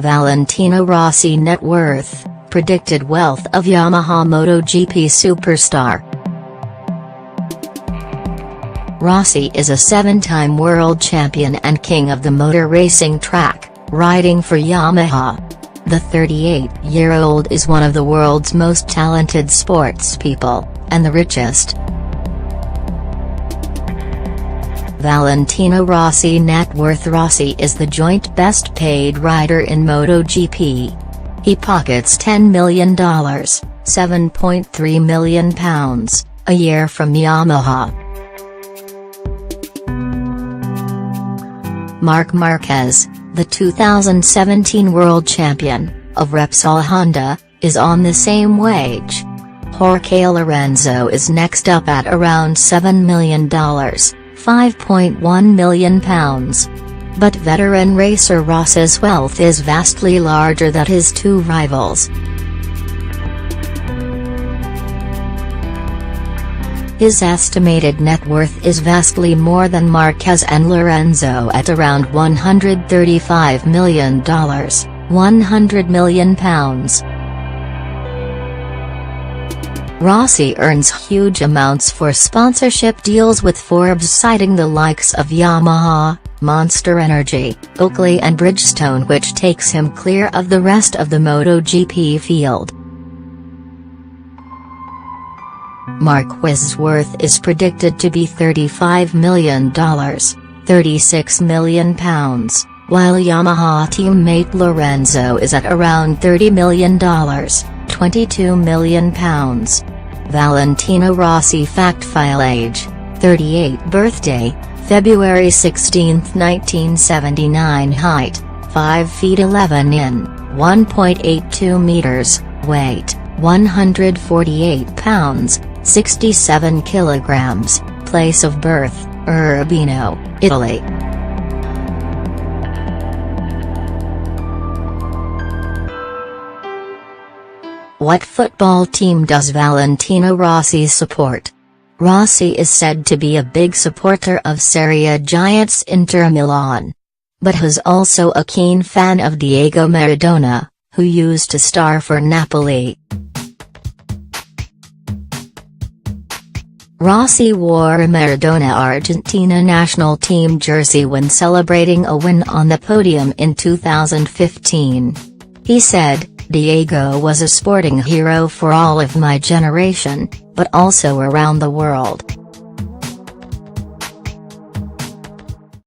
Valentino Rossi net worth, predicted wealth of Yamaha MotoGP superstar. Rossi is a 7-time world champion and king of the motor racing track, riding for Yamaha. The 38-year-old is one of the world's most talented sportspeople, and the richest. Valentino Rossi net worth. Rossi is the joint best-paid rider in MotoGP. He pockets $10 million, £7.3 million, a year from Yamaha. Marc Marquez, the 2017 world champion, of Repsol Honda, is on the same wage. Jorge Lorenzo is next up at around $7 million. £5.1 million. But veteran racer Rossi's wealth is vastly larger than his two rivals. His estimated net worth is vastly more than Marquez and Lorenzo at around $135 million, £100 million. Rossi earns huge amounts for sponsorship deals with Forbes, citing the likes of Yamaha, Monster Energy, Oakley and Bridgestone, which takes him clear of the rest of the MotoGP field. Marquez's worth is predicted to be $35 million, £36 million, while Yamaha teammate Lorenzo is at around $30 million, £22 million. Valentino Rossi fact file: age, 38, birthday, February 16, 1979, height, 5 feet 11 in, 1.82 meters, weight, 148 pounds, 67 kilograms, place of birth, Urbino, Italy. What football team does Valentino Rossi support? Rossi is said to be a big supporter of Serie A giants Inter Milan. But he's also a keen fan of Diego Maradona, who used to star for Napoli. Rossi wore a Maradona Argentina national team jersey when celebrating a win on the podium in 2015. He said, "Diego was a sporting hero for all of my generation, but also around the world.